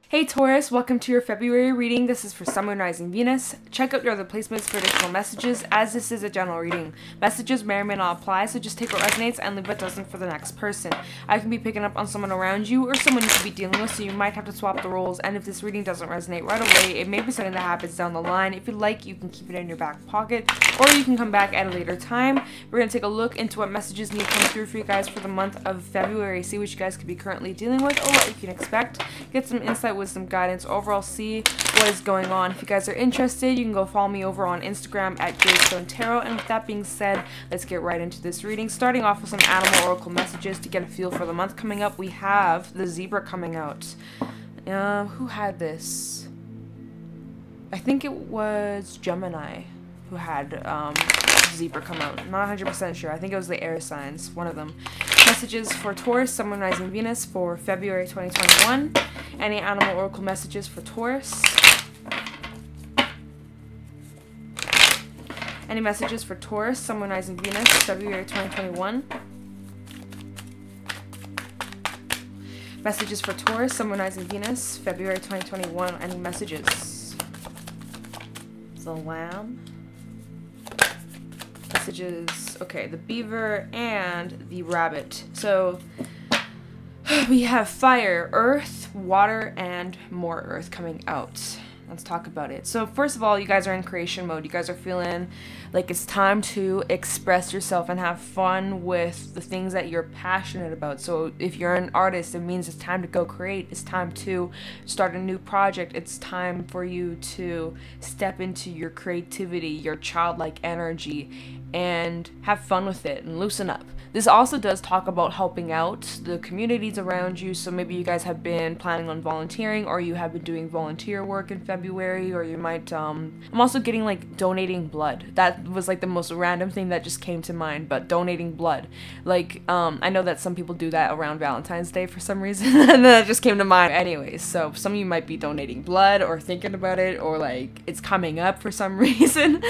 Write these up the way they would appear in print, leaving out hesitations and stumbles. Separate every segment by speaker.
Speaker 1: Hey Taurus, welcome to your February reading. This is for Sun, Moon, Rising, Venus. Check out your other placements for additional messages, as this is a general reading. Messages may or may not apply, so just take what resonates and leave what doesn't for the next person. I can be picking up on someone around you or someone you could be dealing with, so you might have to swap the roles, and if this reading doesn't resonate right away, it may be something that happens down the line. If you'd like, you can keep it in your back pocket, or you can come back at a later time. We're going to take a look into what messages need to come through for you guys for the month of February, see what you guys could be currently dealing with or what you can expect, get some insight, wisdom, guidance, overall see what is going on. If you guys are interested, you can go follow me over on Instagram at Tarot. And with that being said, let's get right into this reading. Starting off with some animal oracle messages to get a feel for the month coming up. We have the zebra coming out. Who had this? I think it was Gemini who had zebra come out. I'm not 100% sure. I think it was the air signs, one of them. Messages for Taurus, Sun, Moon, Rising, Venus for February 2021. Any animal oracle messages for Taurus? Any messages for Taurus, Sun, Moon, Rising, Venus, February 2021? Messages for Taurus, Sun, Moon, Rising, Venus, February 2021. Any messages? The lamb. Messages, okay, the beaver and the rabbit. So we have fire, earth, water, and more earth coming out. Let's talk about it. So first of all, you guys are in creation mode. You guys are feeling like it's time to express yourself and have fun with the things that you're passionate about. So if you're an artist, it means it's time to go create. It's time to start a new project. It's time for you to step into your creativity, your childlike energy, and have fun with it and loosen up. This also does talk about helping out the communities around you. So maybe you guys have been planning on volunteering, or you have been doing volunteer work in February, or you might, I'm also getting like donating blood. That was like the most random thing that just came to mind, but donating blood. Like, I know that some people do that around Valentine's Day for some reason, and that just came to mind anyways. So some of you might be donating blood or thinking about it, or like it's coming up for some reason.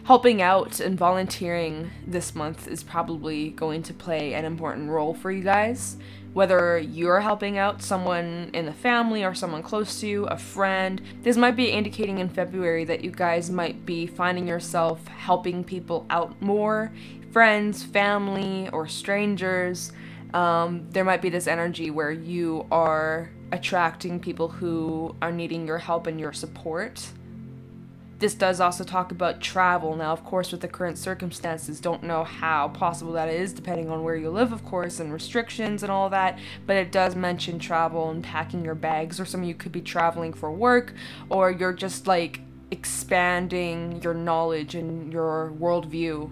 Speaker 1: Helping out and volunteering this month is probably going to play an important role for you guys. Whether you're helping out someone in the family or someone close to you, a friend, this might be indicating in February that you guys might be finding yourself helping people out more, friends, family, or strangers. There might be this energy where you are attracting people who are needing your help and your support. This does also talk about travel. Now, of course, with the current circumstances, don't know how possible that is, depending on where you live, of course, and restrictions and all that, but it does mention travel and packing your bags, or some of you could be traveling for work, or you're just, like, expanding your knowledge and your worldview.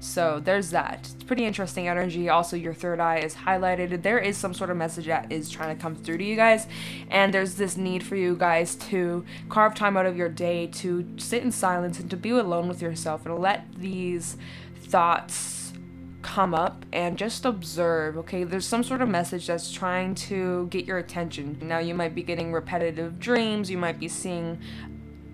Speaker 1: So there's that. It's pretty interesting energy. Also, your third eye is highlighted. There is some sort of message that is trying to come through to you guys, and there's this need for you guys to carve time out of your day to sit in silence and to be alone with yourself and let these thoughts come up and just observe. Okay, there's some sort of message that's trying to get your attention. Now, you might be getting repetitive dreams, you might be seeing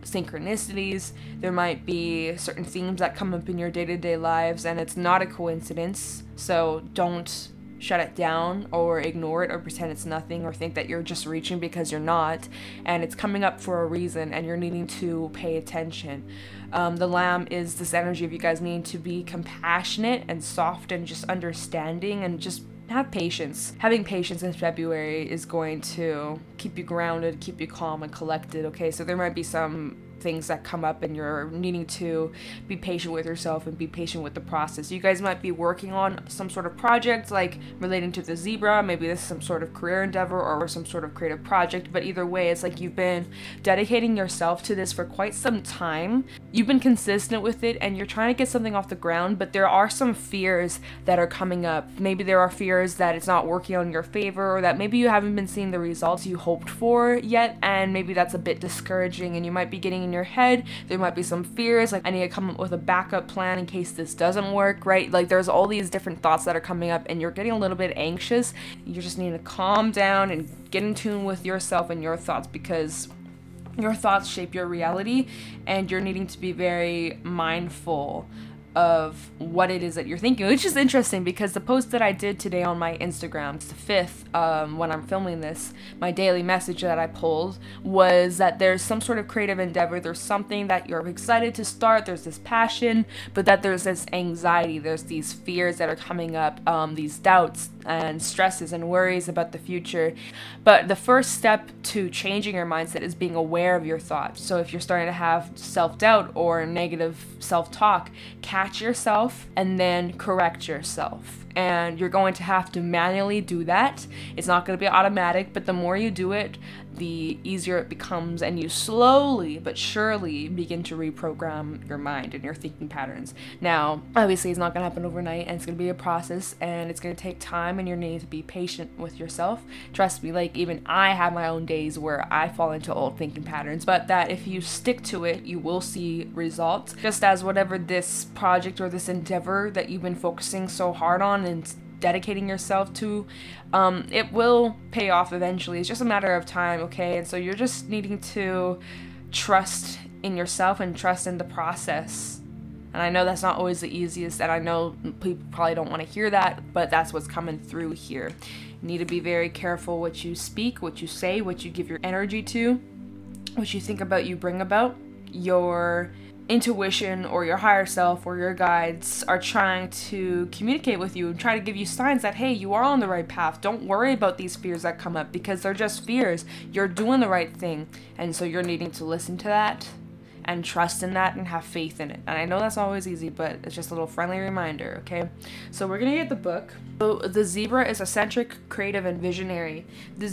Speaker 1: synchronicities, there might be certain themes that come up in your day-to-day lives, and it's not a coincidence. So don't shut it down or ignore it or pretend it's nothing or think that you're just reaching, because you're not, and it's coming up for a reason and you're needing to pay attention. The lamb is this energy of you guys needing to be compassionate and soft and just understanding and just have patience. Having patience in February is going to keep you grounded, keep you calm and collected, okay? So there might be some things that come up and you're needing to be patient with yourself and be patient with the process. You guys might be working on some sort of project, like relating to the zebra. Maybe this is some sort of career endeavor or some sort of creative project, but either way, it's like you've been dedicating yourself to this for quite some time. You've been consistent with it and you're trying to get something off the ground, but there are some fears that are coming up. Maybe there are fears that it's not working on your favor, or that maybe you haven't been seeing the results you hoped for yet, and maybe that's a bit discouraging, and you might be getting in your head. There might be some fears, like I need to come up with a backup plan in case this doesn't work, right? Like there's all these different thoughts that are coming up and you're getting a little bit anxious. You just need to calm down and get in tune with yourself and your thoughts, because your thoughts shape your reality and you're needing to be very mindful of what it is that you're thinking, which is interesting because the post that I did today on my Instagram, it's the 5th, when I'm filming this, my daily message that I pulled was that there's some sort of creative endeavor, there's something that you're excited to start, there's this passion, but that there's this anxiety, there's these fears that are coming up, these doubts and stresses and worries about the future. But the first step to changing your mindset is being aware of your thoughts. So if you're starting to have self-doubt or negative self-talk, catch yourself and then correct yourself. And you're going to have to manually do that. It's not going to be automatic, but the more you do it, the easier it becomes, and you slowly but surely begin to reprogram your mind and your thinking patterns. Now, obviously it's not going to happen overnight, and it's going to be a process, and it's going to take time, and you need to be patient with yourself. Trust me, like, even I have my own days where I fall into old thinking patterns, but that if you stick to it, you will see results. Just as whatever this project or this endeavor that you've been focusing so hard on and dedicating yourself to, it will pay off eventually. It's just a matter of time, okay? And so you're just needing to trust in yourself and trust in the process. And I know that's not always the easiest, and I know people probably don't want to hear that, but that's what's coming through here. You need to be very careful what you speak, what you say, what you give your energy to, what you think about, you bring about. Your intuition or your higher self or your guides are trying to communicate with you and try to give you signs that, hey, you are on the right path. Don't worry about these fears that come up because they're just fears. You're doing the right thing. And so you're needing to listen to that and trust in that and have faith in it. And I know that's not always easy, but it's just a little friendly reminder, okay? So we're gonna get the book. So the zebra is eccentric, creative, and visionary. The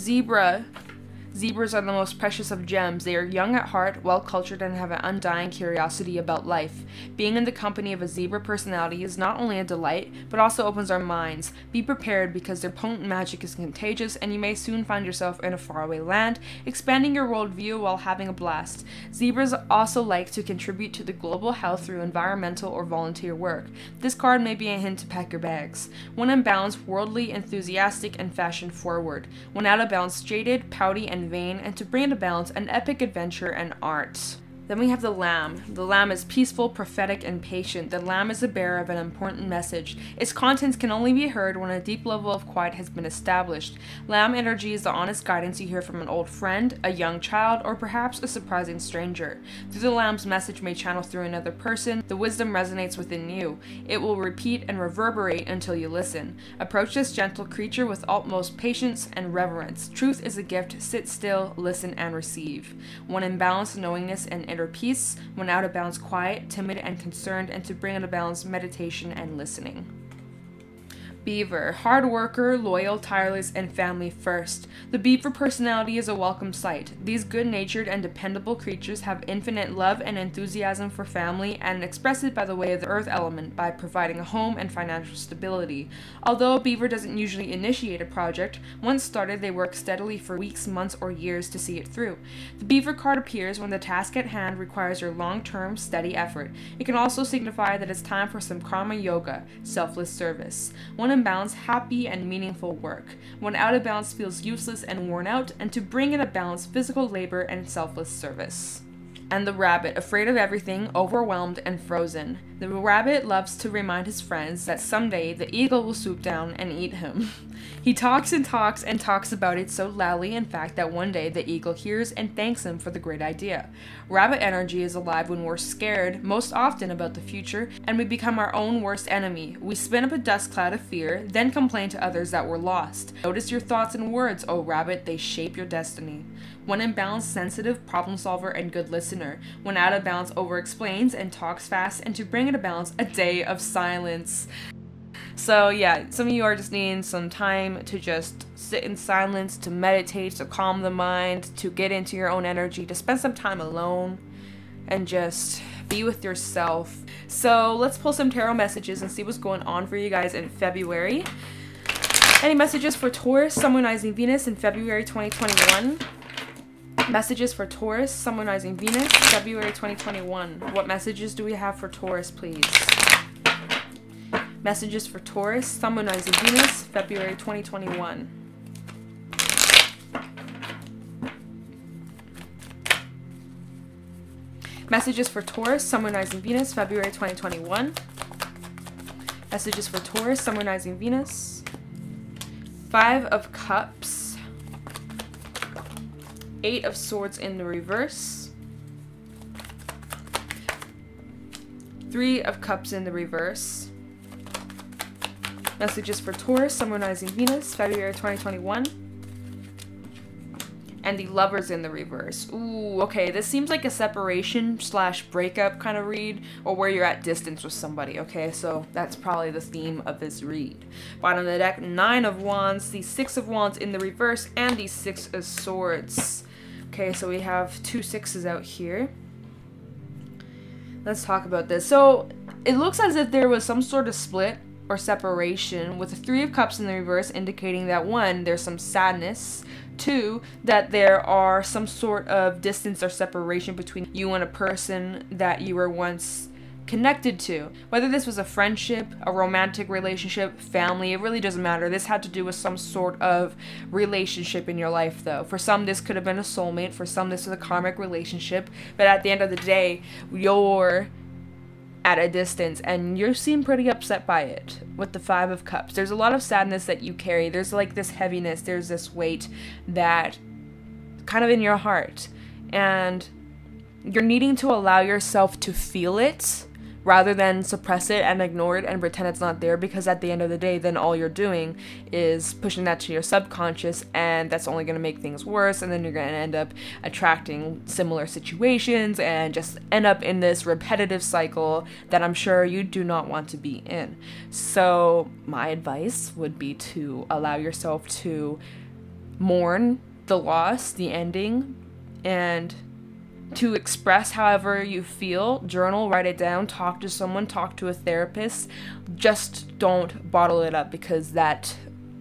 Speaker 1: Zebras are the most precious of gems. They are young at heart, well-cultured, and have an undying curiosity about life. Being in the company of a zebra personality is not only a delight, but also opens our minds. Be prepared because their potent magic is contagious, and you may soon find yourself in a faraway land, expanding your worldview while having a blast. Zebras also like to contribute to the global health through environmental or volunteer work. This card may be a hint to pack your bags. When in balance, worldly, enthusiastic, and fashion-forward. When out of balance, jaded, pouty, and vain, and to bring into balance an epic adventure and art. Then we have the lamb. The lamb is peaceful, prophetic, and patient. The lamb is the bearer of an important message. Its contents can only be heard when a deep level of quiet has been established. Lamb energy is the honest guidance you hear from an old friend, a young child, or perhaps a surprising stranger. Through the lamb's message may channel through another person. The wisdom resonates within you. It will repeat and reverberate until you listen. Approach this gentle creature with utmost patience and reverence. Truth is a gift. Sit still, listen, and receive. When in balance, knowingness and inner peace. When out of balance, quiet, timid, and concerned, and to bring into balance, meditation and listening. Beaver, hard worker, loyal, tireless, and family first. The beaver personality is a welcome sight. These good-natured and dependable creatures have infinite love and enthusiasm for family and express it by the way of the earth element by providing a home and financial stability. Although a beaver doesn't usually initiate a project, once started they work steadily for weeks, months, or years to see it through. The beaver card appears when the task at hand requires your long-term, steady effort. It can also signify that it's time for some karma yoga, selfless service. When in balance, happy and meaningful work. When out of balance, feels useless and worn out, and to bring into balance, physical labor and selfless service. And the rabbit, afraid of everything, overwhelmed and frozen. The rabbit loves to remind his friends that someday the eagle will swoop down and eat him. He talks and talks and talks about it so loudly, in fact, that one day the eagle hears and thanks him for the great idea. Rabbit energy is alive when we're scared, most often about the future, and we become our own worst enemy. We spin up a dust cloud of fear, then complain to others that we're lost. Notice your thoughts and words, oh rabbit, they shape your destiny. When in balance, sensitive, problem solver, and good listener. When out of balance, over-explains and talks fast, and to bring into balance, a day of silence. So yeah, some of you are just needing some time to just sit in silence, to meditate, to calm the mind, to get into your own energy, to spend some time alone, and just be with yourself. So let's pull some tarot messages and see what's going on for you guys in February. Any messages for Taurus, Sun, Moon, Rising, Venus in February 2021? Messages for Taurus, Sun, Moon, Rising, Venus, February 2021. What messages do we have for Taurus, please? Messages for Taurus, Sun, Moon, Rising, Venus, February 2021. Messages for Taurus, Sun, Moon, Rising, Venus, February 2021. Messages for Taurus, Sun, Moon, Rising, Venus. 5 of Cups. 8 of Swords in the reverse. 3 of Cups in the reverse. Messages for Taurus, Sun, Moon, Rising, Venus, February 2021. And the Lovers in the reverse. Ooh, okay, this seems like a separation / breakup kind of read, or where you're at distance with somebody, okay? So that's probably the theme of this read. Bottom of the deck, 9 of Wands, the 6 of Wands in the reverse, and the 6 of Swords. Okay, so we have 2 6s out here. Let's talk about this. So it looks as if there was some sort of split or separation, with the 3 of Cups in the reverse indicating that 1, there's some sadness, 2, that there are some sort of distance or separation between you and a person that you were once connected to. Whether this was a friendship, a romantic relationship, family, it really doesn't matter. This had to do with some sort of relationship in your life though. For some this could have been a soulmate, for some this was a karmic relationship, but at the end of the day, you're at a distance and you seem pretty upset by it with the 5 of Cups. There's a lot of sadness that you carry. There's like this heaviness, there's this weight that kind of in your heart, and you're needing to allow yourself to feel it rather than suppress it and ignore it and pretend it's not there, because at the end of the day, then all you're doing is pushing that to your subconscious, and that's only going to make things worse, and then you're going to end up attracting similar situations and just end up in this repetitive cycle that I'm sure you do not want to be in. So my advice would be to allow yourself to mourn the loss, the ending, and to express however you feel. Journal, write it down, talk to someone, talk to a therapist. Just don't bottle it up, because that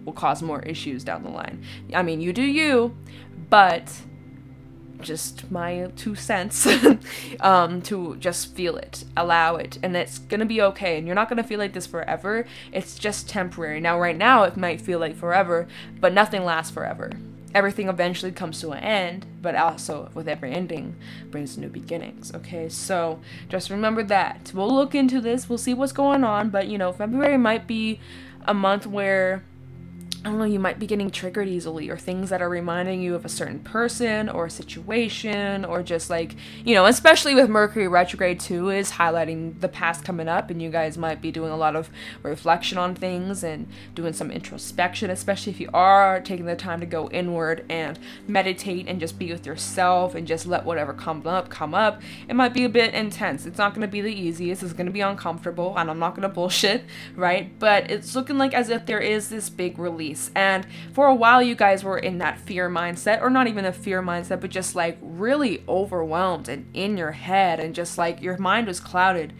Speaker 1: will cause more issues down the line. I mean, you do you, but just my 2 cents to just feel it, allow it, and it's gonna be okay, and you're not gonna feel like this forever. It's just temporary. Now right now it might feel like forever, but nothing lasts forever. Everything eventually comes to an end, but also with every ending brings new beginnings, okay? So just remember that. We'll look into this, we'll see what's going on, but you know, February might be a month where, I don't know, you might be getting triggered easily, or things that are reminding you of a certain person or a situation, or just like, you know, especially with Mercury Retrograde too, is highlighting the past coming up, and you guys might be doing a lot of reflection on things and doing some introspection, especially if you are taking the time to go inward and meditate and just be with yourself and just let whatever come up. It might be a bit intense. It's not going to be the easiest. It's going to be uncomfortable, and I'm not going to bullshit, right? But it's looking like as if there is this big release. And for a while you guys were in that fear mindset, or not even a fear mindset, but just like really overwhelmed and in your head, and just like your mind was clouded.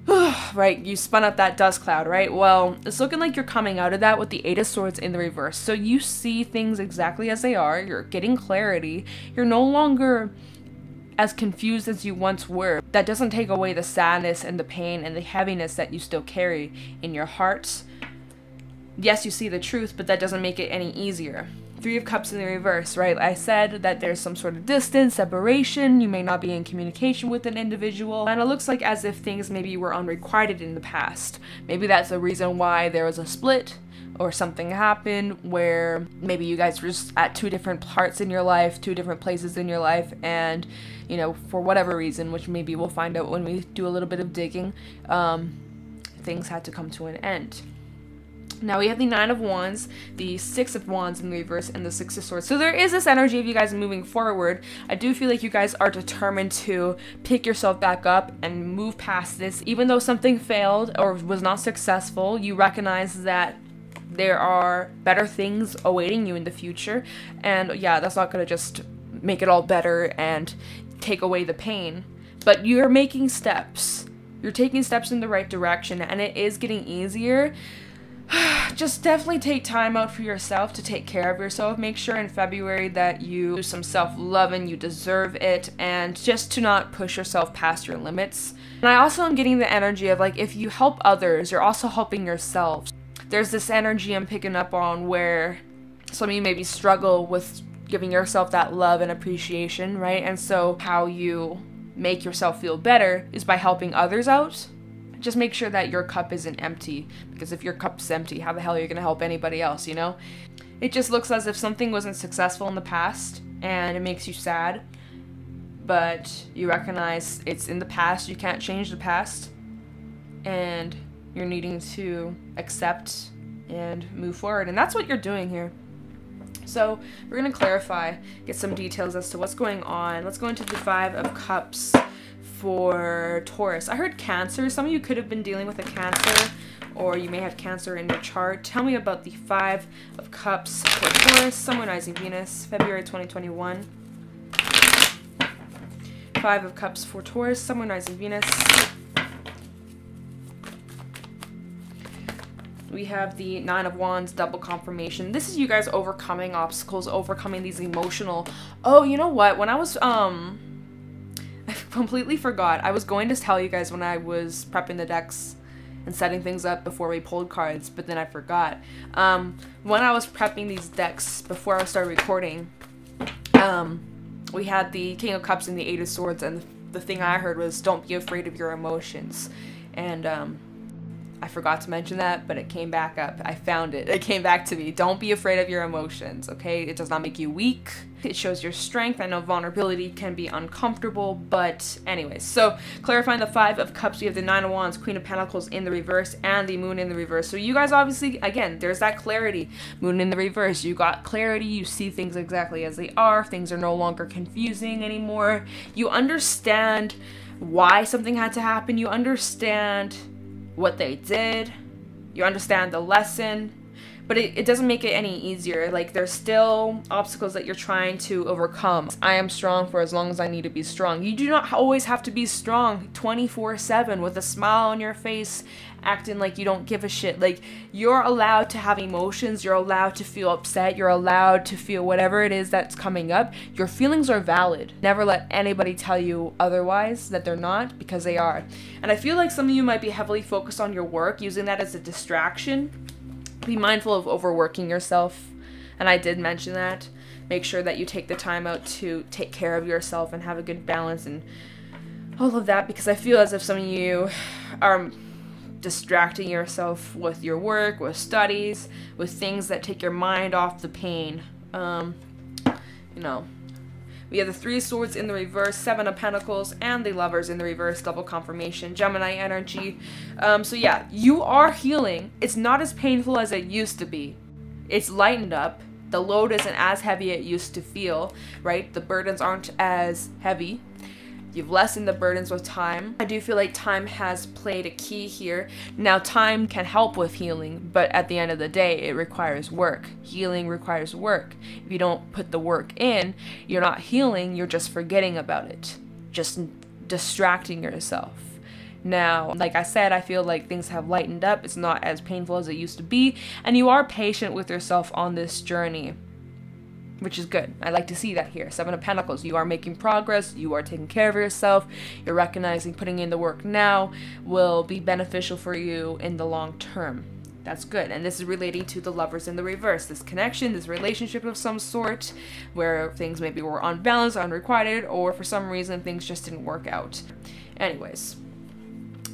Speaker 1: Right, you spun up that dust cloud, right? Well, it's looking like you're coming out of that with the 8 of Swords in the reverse. So you see things exactly as they are, you're getting clarity, you're no longer as confused as you once were. That doesn't take away the sadness and the pain and the heaviness that you still carry in your heart. Yes, you see the truth, but that doesn't make it any easier. 3 of Cups in the reverse, right? I said that there's some sort of distance, separation, you may not be in communication with an individual, and it looks like as if things maybe were unrequited in the past. Maybe that's the reason why there was a split, or something happened where maybe you guys were just at 2 different parts in your life, 2 different places in your life, and, you know, for whatever reason, which maybe we'll find out when we do a little bit of digging, things had to come to an end. Now we have the 9 of Wands, the 6 of Wands in the reverse, and the 6 of Swords. So there is this energy of you guys moving forward. I do feel like you guys are determined to pick yourself back up and move past this. Even though something failed or was not successful, you recognize that there are better things awaiting you in the future. And yeah, that's not going to just make it all better and take away the pain. But you're making steps. You're taking steps in the right direction, and it is getting easier. Just definitely take time out for yourself to take care of yourself. Make sure in February that you do some self-loving, you deserve it, and just to not push yourself past your limits. And I also am getting the energy of like, if you help others, you're also helping yourself. There's this energy I'm picking up on where some of you maybe struggle with giving yourself that love and appreciation, right? And so how you make yourself feel better is by helping others out, just make sure that your cup isn't empty, because if your cup's empty, how the hell are you going to help anybody else, you know? It just looks as if something wasn't successful in the past, and it makes you sad, but you recognize it's in the past, you can't change the past, and you're needing to accept and move forward, and that's what you're doing here. So we're going to clarify, get some details as to what's going on. Let's go into the 5 of Cups for Taurus. I heard Cancer. Some of you could have been dealing with a Cancer, or you may have Cancer in your chart. Tell me about the 5 of Cups for Taurus, Sun, Moon, Rising, Venus, February 2021. 5 of Cups for Taurus, Sun, Moon, Rising, Venus. We have the 9 of Wands, double confirmation. This is you guys overcoming obstacles, overcoming these emotional... Oh, you know what? When I was, I completely forgot. I was going to tell you guys when I was prepping the decks and setting things up before we pulled cards, but then I forgot. When I was prepping these decks before I started recording, we had the King of Cups and the 8 of Swords, and the thing I heard was, don't be afraid of your emotions. And, I forgot to mention that, but it came back up. I found it. It came back to me. Don't be afraid of your emotions, okay? It does not make you weak. It shows your strength. I know vulnerability can be uncomfortable, but anyways. So, clarifying the 5 of Cups, we have the 9 of Wands, Queen of Pentacles in the reverse, and the Moon in the reverse. So you guys obviously, again, there's that clarity. Moon in the reverse. You got clarity. You see things exactly as they are. Things are no longer confusing anymore. You understand why something had to happen. You understand what they did, you understand the lesson, but it doesn't make it any easier. Like, there's still obstacles that you're trying to overcome. I am strong for as long as I need to be strong. You do not always have to be strong 24/7 with a smile on your face, acting like you don't give a shit. Like, you're allowed to have emotions, you're allowed to feel upset, you're allowed to feel whatever it is that's coming up. Your feelings are valid. Never let anybody tell you otherwise, that they're not, because they are. And I feel like some of you might be heavily focused on your work, using that as a distraction. Be mindful of overworking yourself, and I did mention that. Make sure that you take the time out to take care of yourself and have a good balance and all of that, because I feel as if some of you are distracting yourself with your work, with studies, with things that take your mind off the pain. You know, we have the 3 of Swords in the reverse, 7 of Pentacles, and the Lovers in the reverse, double confirmation, Gemini energy. So yeah, you are healing. It's not as painful as it used to be. It's lightened up. The load isn't as heavy it used to feel, right? The burdens aren't as heavy. You've lessened the burdens with time. I do feel like time has played a key here. Now, time can help with healing, but at the end of the day, it requires work. Healing requires work. If you don't put the work in, you're not healing, you're just forgetting about it. Just distracting yourself. Now, like I said, I feel like things have lightened up. It's not as painful as it used to be, and you are patient with yourself on this journey, which is good. I like to see that here. 7 of Pentacles. You are making progress. You are taking care of yourself. You're recognizing putting in the work now will be beneficial for you in the long term. That's good. And this is relating to the Lovers in the reverse. This connection, this relationship of some sort, where things maybe were unbalanced, unrequited, or for some reason things just didn't work out. Anyways.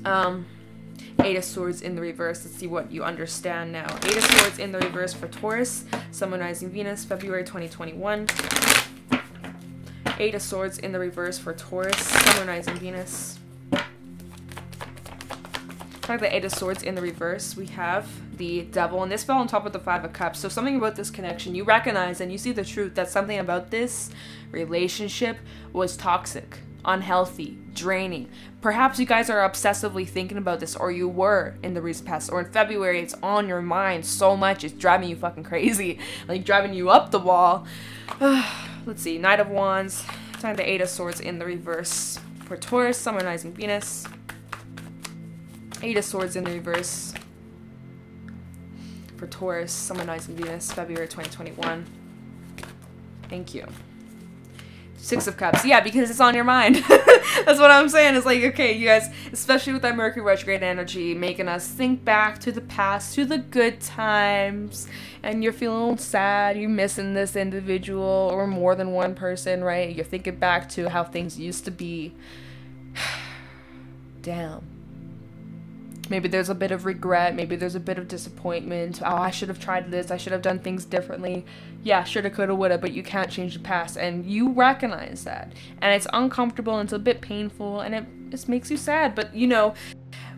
Speaker 1: 8 of Swords in the reverse. Let's see what you understand now. 8 of Swords in the reverse for Taurus, Sun, Moon, Rising, Venus, February 2021. 8 of Swords in the reverse for Taurus, Sun, Moon, Rising, Venus. Like the 8 of Swords in the reverse, we have the Devil, and this fell on top of the 5 of Cups. So something about this connection, you recognize and you see the truth that something about this relationship was toxic, unhealthy, draining. Perhaps you guys are obsessively thinking about this, or you were in the recent past, or in February it's on your mind so much it's driving you fucking crazy, like driving you up the wall. Let's see, Knight of Wands, time the 8 of Swords in the reverse for Taurus, Sun, Moon, Rising, Venus. 8 of Swords in the reverse for Taurus, Sun, Moon, Rising, Venus, February 2021. Thank you. 6 of Cups. Yeah, because it's on your mind. That's what I'm saying. It's like, okay, you guys, especially with that Mercury Retrograde energy, making us think back to the past, to the good times, and you're feeling sad, you're missing this individual or more than one person, right? You're thinking back to how things used to be. Damn. Maybe there's a bit of regret. Maybe there's a bit of disappointment. Oh, I should have tried this. I should have done things differently. Yeah, shoulda, coulda, woulda, but you can't change the past. And you recognize that. And it's uncomfortable and it's a bit painful and it just makes you sad. But, you know,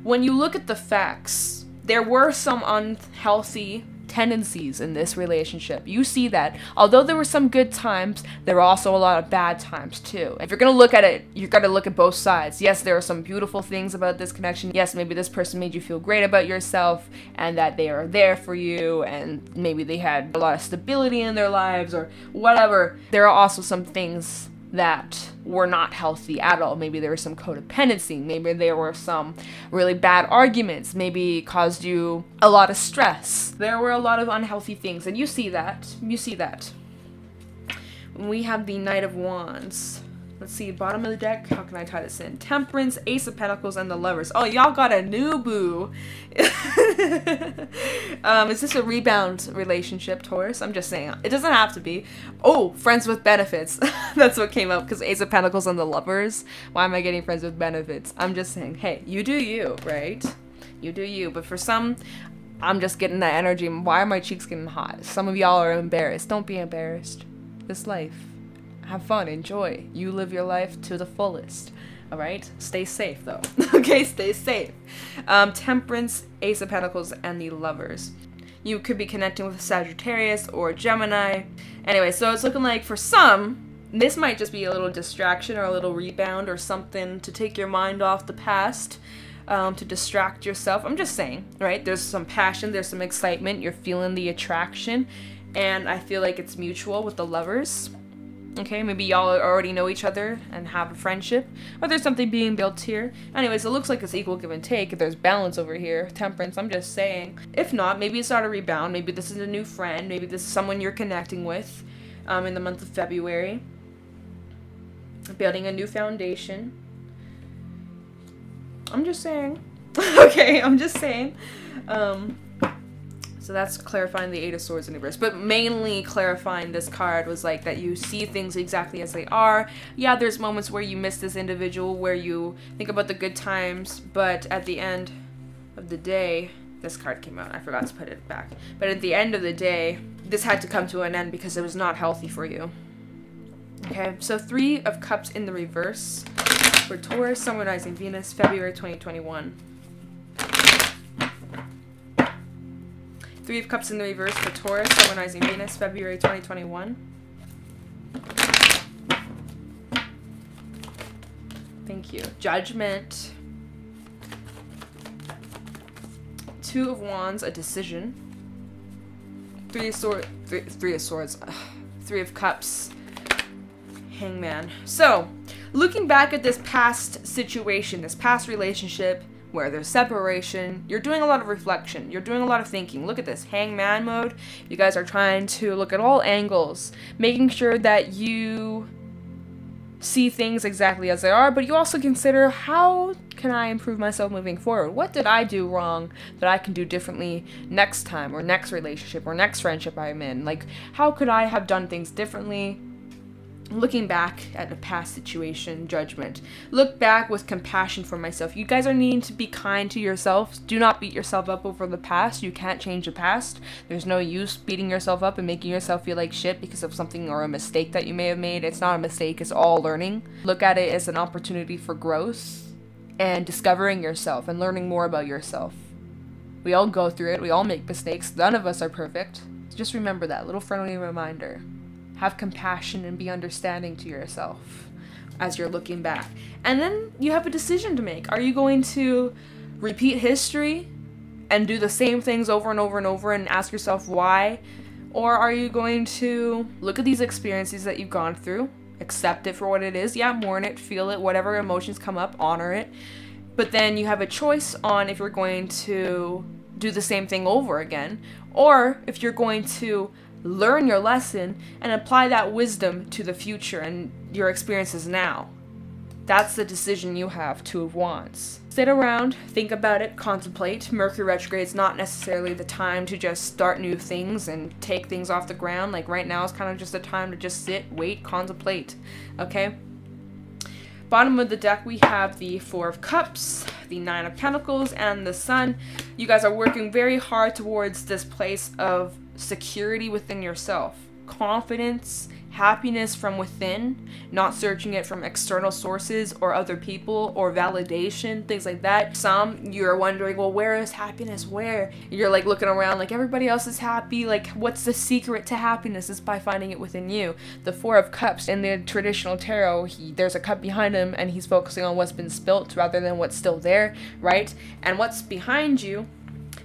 Speaker 1: when you look at the facts, there were some unhealthy tendencies in this relationship. You see that. Although there were some good times, there were also a lot of bad times too. If you're gonna look at it, you gotta look at both sides. Yes, there are some beautiful things about this connection. Yes, maybe this person made you feel great about yourself and that they are there for you and maybe they had a lot of stability in their lives or whatever. There are also some things that were not healthy at all. Maybe there was some codependency. Maybe there were some really bad arguments. Maybe it caused you a lot of stress. There were a lot of unhealthy things, and you see that. You see that. We have the Knight of Wands. Let's see, bottom of the deck, how can I tie this in? Temperance, Ace of Pentacles, and the Lovers. Oh, y'all got a new boo. Is this a rebound relationship, Taurus? I'm just saying. It doesn't have to be. Oh, friends with benefits. That's what came up, because Ace of Pentacles and the Lovers. Why am I getting friends with benefits? I'm just saying, hey, you do you, right? You do you. But for some, I'm just getting that energy. Why are my cheeks getting hot? Some of y'all are embarrassed. Don't be embarrassed. This life. Have fun, enjoy. You live your life to the fullest. All right? Stay safe, though. Okay, stay safe. Temperance, Ace of Pentacles, and the Lovers. You could be connecting with Sagittarius or Gemini. Anyway, so it's looking like for some, this might just be a little distraction or a little rebound or something to take your mind off the past, to distract yourself. I'm just saying, right? There's some passion, there's some excitement, you're feeling the attraction, and I feel like it's mutual with the Lovers. Okay, maybe y'all already know each other and have a friendship, or there's something being built here. Anyways, it looks like it's equal give and take. There's balance over here. Temperance, I'm just saying. If not, maybe it's not a rebound. Maybe this is a new friend. Maybe this is someone you're connecting with in the month of February. Building a new foundation. I'm just saying. Okay, I'm just saying. So that's clarifying the Eight of Swords in reverse. But mainly clarifying this card was like that you see things exactly as they are. Yeah, there's moments where you miss this individual, where you think about the good times, but at the end of the day, this card came out. I forgot to put it back. But at the end of the day, this had to come to an end because it was not healthy for you. Okay, so Three of Cups in the reverse for Taurus, Sun, Rising, Venus, February 2021. Three of Cups in the reverse for Taurus, Sun, Rising, Venus, February 2021. Thank you. Judgment. Two of Wands, a decision. Three of Swords. Three of Cups. Hangman. So, looking back at this past situation, this past relationship, where there's separation, you're doing a lot of reflection, you're doing a lot of thinking. Look at this, hangman mode. You guys are trying to look at all angles, making sure that you see things exactly as they are, but you also consider, how can I improve myself moving forward? What did I do wrong that I can do differently next time, or next relationship, or next friendship I'm in? Like, how could I have done things differently? Looking back at a past situation, judgment. Look back with compassion for myself. You guys are needing to be kind to yourselves. Do not beat yourself up over the past. You can't change the past. There's no use beating yourself up and making yourself feel like shit because of something or a mistake that you may have made. It's not a mistake, it's all learning. Look at it as an opportunity for growth and discovering yourself and learning more about yourself. We all go through it. We all make mistakes. None of us are perfect. Just remember that little friendly reminder. Have compassion and be understanding to yourself as you're looking back. And then you have a decision to make. Are you going to repeat history and do the same things over and over and over and ask yourself why? Or are you going to look at these experiences that you've gone through, accept it for what it is, yeah, mourn it, feel it, whatever emotions come up, honor it. But then you have a choice on if you're going to do the same thing over again, or if you're going to learn your lesson and apply that wisdom to the future and your experiences now. That's the decision you have. Two of Wands. Sit around, think about it, contemplate. Mercury retrograde is not necessarily the time to just start new things and take things off the ground. Like right now is kind of just a time to just sit, wait, contemplate. Okay? Bottom of the deck we have the Four of Cups, the Nine of Pentacles and the Sun. You guys are working very hard towards this place of security within yourself. Confidence, happiness from within, not searching it from external sources or other people or validation, things like that. Some, you're wondering, well, where is happiness? Where? You're like looking around like everybody else is happy. Like, what's the secret to happiness? It's by finding it within you. The Four of Cups in the traditional tarot, there's a cup behind him and he's focusing on what's been spilt rather than what's still there, right? And what's behind you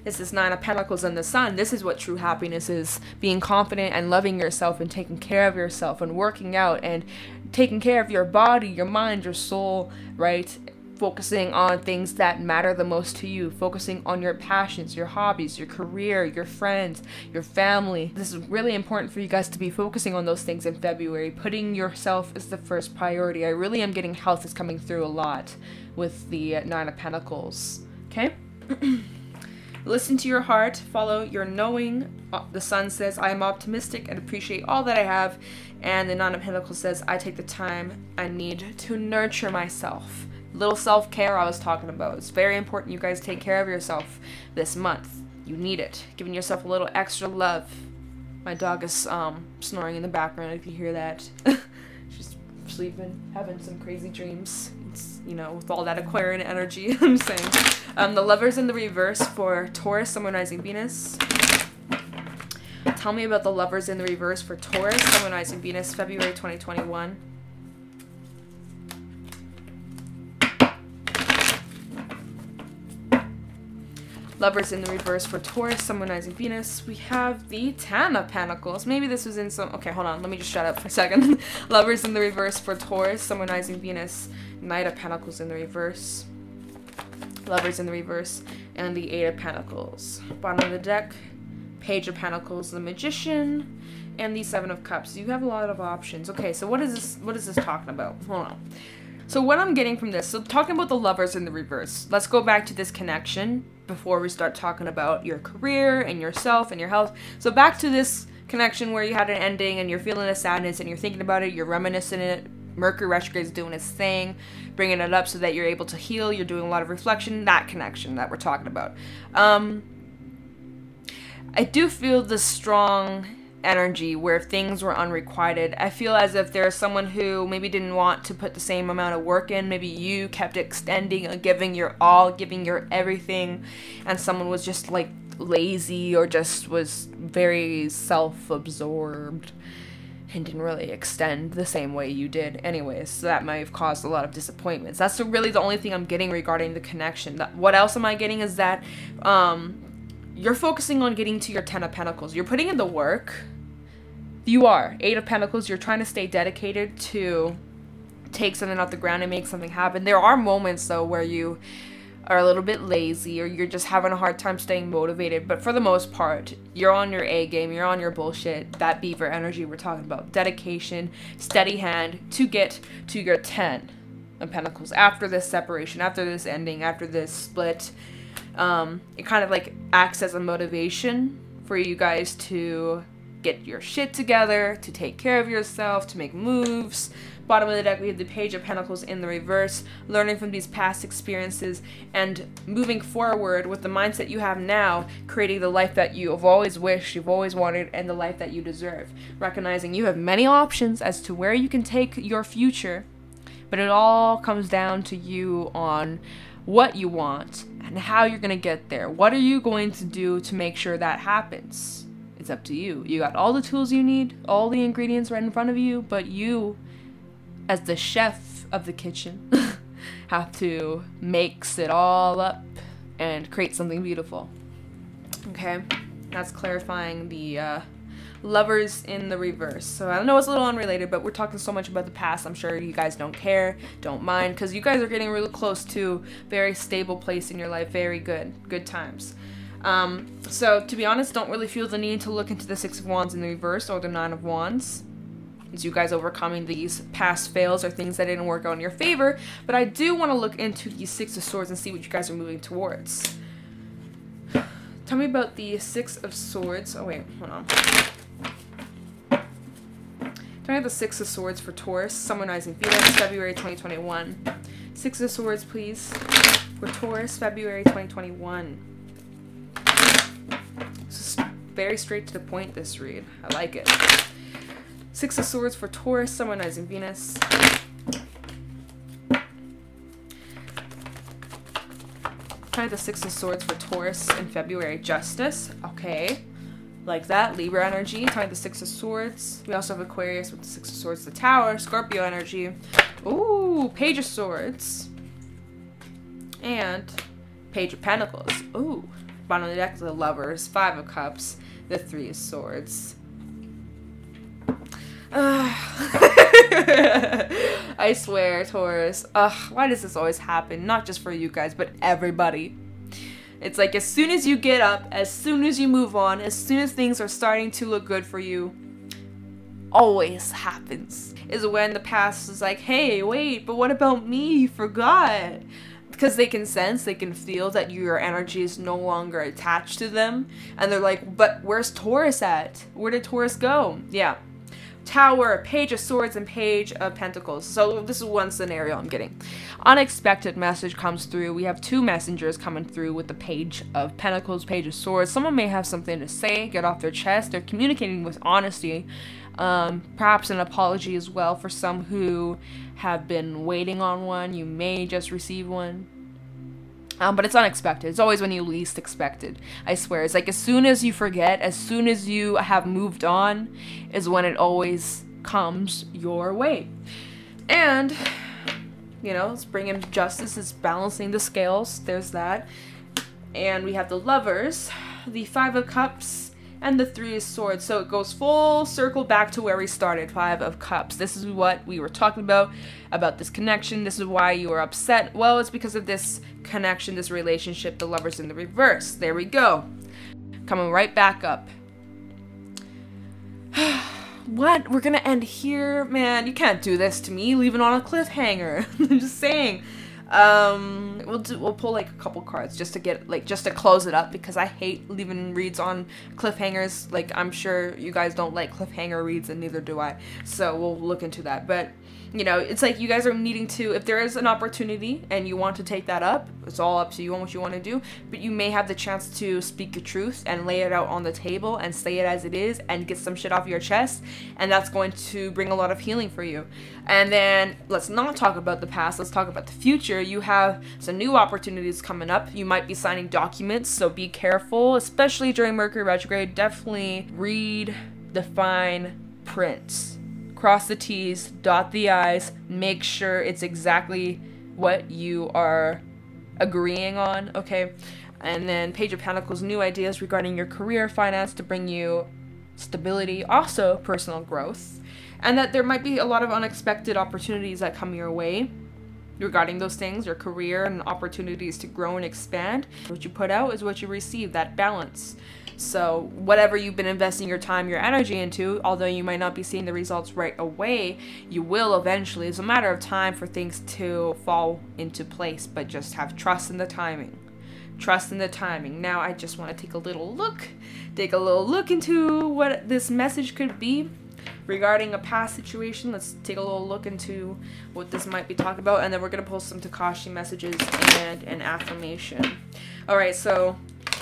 Speaker 1: is this Nine of Pentacles and the Sun. This is what true happiness is. Being confident and loving yourself and taking care of yourself and working out and taking care of your body, your mind, your soul, right? Focusing on things that matter the most to you. Focusing on your passions, your hobbies, your career, your friends, your family. This is really important for you guys to be focusing on those things in February. Putting yourself as the first priority. I really am getting health is coming through a lot with the Nine of Pentacles. Okay? Listen to your heart, follow your knowing. The Sun says, I am optimistic and appreciate all that I have. And the Nine of Pentacles says, I take the time I need to nurture myself. Little self-care I was talking about. It's very important you guys take care of yourself this month. You need it. Giving yourself a little extra love. My dog is snoring in the background if you hear that. She's sleeping, having some crazy dreams. You know, with all that Aquarian energy, I'm saying. The Lovers in the reverse for Taurus, Sun, Moon, Rising, Venus. Tell me about the Lovers in the reverse for Taurus, Sun, Moon, Rising, Venus, February 2021. Lovers in the reverse for Taurus, Sun, Moon, Rising, Venus. We have the Ten of Pentacles. Maybe this was in some... Okay, hold on. Let me just shut up for a second. Lovers in the reverse for Taurus, Sun, Moon, Rising, Venus. Knight of Pentacles in the reverse. Lovers in the reverse. And the Eight of Pentacles. Bottom of the deck. Page of Pentacles, the Magician. And the Seven of Cups. You have a lot of options. Okay, so what is this talking about? Hold on. So what I'm getting from this, so talking about the Lovers in the reverse, let's go back to this connection before we start talking about your career and yourself and your health. So back to this connection where you had an ending and you're feeling a sadness and you're thinking about it, you're reminiscing it. Mercury Retrograde is doing its thing, bringing it up so that you're able to heal. You're doing a lot of reflection, that connection that we're talking about. I do feel the strong energy where things were unrequited. I feel as if there's someone who maybe didn't want to put the same amount of work in. Maybe you kept extending and giving your all, giving your everything, and someone was just like lazy or just was very self-absorbed and didn't really extend the same way you did anyways. So that might have caused a lot of disappointments. That's really the only thing I'm getting regarding the connection. What else am I getting is that you're focusing on getting to your Ten of Pentacles. You're putting in the work. You are. Eight of Pentacles, you're trying to stay dedicated to take something off the ground and make something happen. There are moments, though, where you are a little bit lazy or you're just having a hard time staying motivated. But for the most part, you're on your A game. You're on your bullshit. That beaver energy we're talking about. Dedication, steady hand to get to your 10 of Pentacles. After this separation, after this ending, after this split, it kind of like acts as a motivation for you guys to get your shit together, to take care of yourself, to make moves. Bottom of the deck, we have the Page of Pentacles in the reverse, learning from these past experiences and moving forward with the mindset you have now, creating the life that you have always wished, you've always wanted, and the life that you deserve. Recognizing you have many options as to where you can take your future, but it all comes down to you on what you want and how you're going to get there. What are you going to do to make sure that happens? It's up to you. You got all the tools you need, all the ingredients right in front of you, but you, as the chef of the kitchen, have to mix it all up and create something beautiful. Okay? That's clarifying the Lovers in the reverse. So I know it's a little unrelated, but we're talking so much about the past. I'm sure you guys don't care, don't mind, because you guys are getting really close to a very stable place in your life. Very good times. So to be honest, don't really feel the need to look into the Six of Wands in the reverse or the Nine of Wands, as you guys overcoming these past fails or things that didn't work out in your favor. But I do want to look into the Six of Swords and see what you guys are moving towards. Tell me about the Six of Swords. Oh wait, hold on. Tell me the Six of Swords for Taurus, Sun, Moon, Rising, Venus, February 2021. Six of Swords, please. for Taurus, February 2021. This is very straight to the point, this read. I like it. Six of Swords for Taurus, Sun, Moon, Rising, Venus. Try the Six of Swords for Taurus in February. Justice. Okay. Like that. Libra energy. Try the Six of Swords. We also have Aquarius with the Six of Swords. The Tower. Scorpio energy. Ooh. Page of Swords. And Page of Pentacles. Ooh. Bottom of the deck, the Lovers. Five of Cups. The Three of Swords. I swear, Taurus. Why does this always happen? Not just for you guys, but everybody. It's like as soon as you get up, as soon as you move on, as soon as things are starting to look good for you, always happens. Is when the past is like, hey, wait, but what about me? You forgot. Because they can sense, they can feel that your energy is no longer attached to them. And they're like, but where's Taurus at? Where did Taurus go? Yeah. Tower, Page of Swords, and Page of Pentacles. So this is one scenario I'm getting. Unexpected message comes through. We have two messengers coming through with the Page of Pentacles, Page of Swords. Someone may have something to say, get off their chest. They're communicating with honesty. Perhaps an apology as well for some who have been waiting on one. You may just receive one. But it's unexpected. It's always when you least expect it. I swear. It's like as soon as you forget, as soon as you have moved on, is when it always comes your way. And, you know, it's bringing justice. It's balancing the scales. There's that. And we have the Lovers, the Five of Cups, and the Three of Swords. So it goes full circle back to where we started. Five of Cups. This is what we were talking about this connection. This is why you were upset. Well, it's because of this connection, this relationship, the Lovers in the reverse. There we go. Coming right back up. What? We're gonna end here? Man, you can't do this to me, leaving on a cliffhanger. I'm just saying. We'll pull like a couple cards just to get just to close it up, because I hate leaving reads on cliffhangers. Like, I'm sure you guys don't like cliffhanger reads, and neither do I. So we'll look into that. But you know, it's like you guys are needing to, if there is an opportunity and you want to take that up, it's all up to you on what you want to do, but you may have the chance to speak your truth and lay it out on the table and say it as it is and get some shit off your chest, and that's going to bring a lot of healing for you. And then let's not talk about the past, let's talk about the future. You have some new opportunities coming up. You might be signing documents, so be careful, especially during Mercury Retrograde. Definitely read the fine print. Cross the T's, dot the I's, make sure it's exactly what you are agreeing on, okay? And then Page of Pentacles, new ideas regarding your career, finance to bring you stability, also personal growth. And that there might be a lot of unexpected opportunities that come your way regarding those things, your career and opportunities to grow and expand. What you put out is what you receive, that balance. So whatever you've been investing your time, your energy into, although you might not be seeing the results right away, you will eventually. It's a matter of time for things to fall into place, but just have trust in the timing. Trust in the timing. Now I just want to take a little look into what this message could be regarding a past situation. Let's take a little look into what this might be talking about, and then we're going to pull some Tikashi messages and an affirmation. Alright, so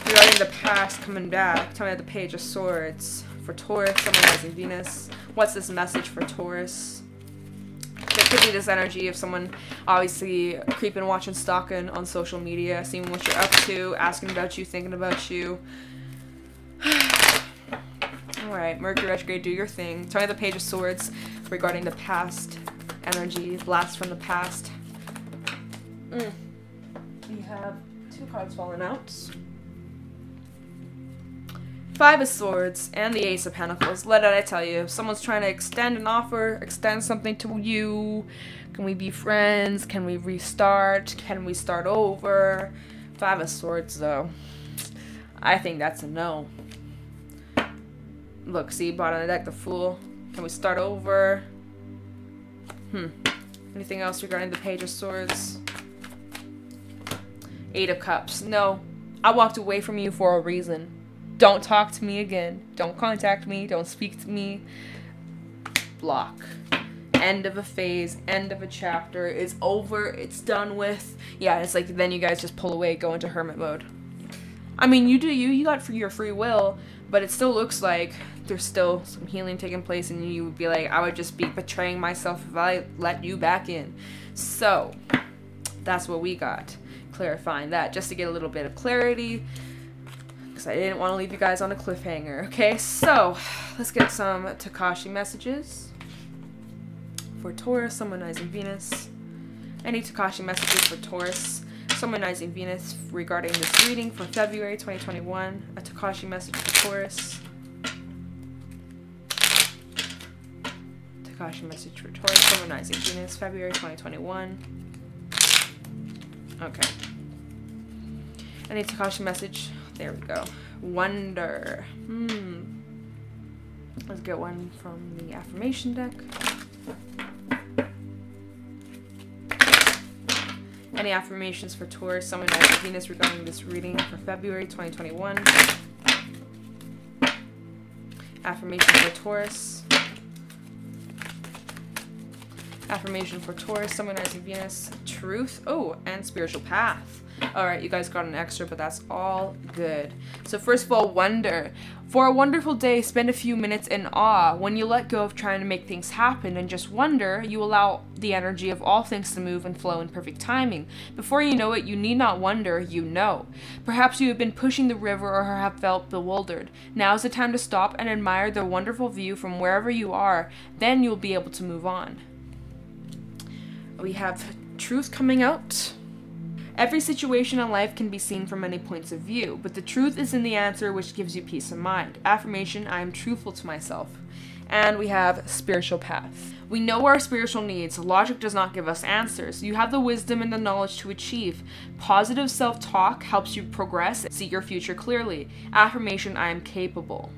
Speaker 1: regarding the past coming back, tell me the Page of Swords for Taurus, Sun, Moon, Rising, Venus. What's this message for Taurus? There could be this energy of someone obviously creeping, watching, stalking on social media, seeing what you're up to, asking about you, thinking about you. Alright, Mercury Retrograde, do your thing. Tell me the Page of Swords regarding the past energy, blast from the past. We have two cards falling out. Five of Swords and the Ace of Pentacles. Let I tell you, if someone's trying to extend an offer, extend something to you, can we be friends? Can we restart? Can we start over? Five of Swords, though. I think that's a no. Look, see, bottom of the deck, the Fool. Can we start over? Anything else regarding the Page of Swords? Eight of Cups. No, I walked away from you for a reason. Don't talk to me again. Don't contact me. Don't speak to me. Block. end of a phase, end of a chapter. It's over. It's done with. Yeah, it's like then you guys just pull away, go into hermit mode. I mean, you do you. You got your free will, but it still looks like there's still some healing taking place, and you would be like, I would just be betraying myself if I let you back in. So that's what we got. Clarifying that just to get a little bit of clarity, because I didn't want to leave you guys on a cliffhanger. Okay, so let's get some Tikashi messages for Taurus, Summonizing Venus. Any Tikashi messages for Taurus, Summonizing Venus regarding this reading for February 2021. A Tikashi message for Taurus. Tikashi message for Taurus, Summonizing Venus, February 2021. Okay. Any Tikashi message? There we go. Wonder. Let's get one from the affirmation deck. Any affirmations for Taurus, Summonizing Venus regarding this reading for February 2021. Affirmation for Taurus. Affirmation for Taurus, Summonizing Venus, Truth, and Spiritual Path. Alright, you guys got an extra, but that's all good. So first of all, wonder. For a wonderful day, spend a few minutes in awe. When you let go of trying to make things happen and just wonder, you allow the energy of all things to move and flow in perfect timing. Before you know it, you need not wonder, you know. Perhaps you have been pushing the river or have felt bewildered. Now is the time to stop and admire the wonderful view from wherever you are. Then you'll be able to move on. We have truth coming out. Every situation in life can be seen from many points of view, but the truth is in the answer, which gives you peace of mind. Affirmation, I am truthful to myself. And we have spiritual path. We know our spiritual needs. Logic does not give us answers. You have the wisdom and the knowledge to achieve. Positive self-talk helps you progress and see your future clearly. Affirmation, I am capable.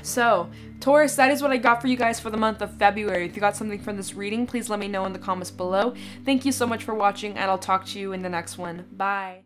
Speaker 1: So, Taurus, that is what I got for you guys for the month of February. If you got something from this reading, please let me know in the comments below. Thank you so much for watching, and I'll talk to you in the next one. Bye.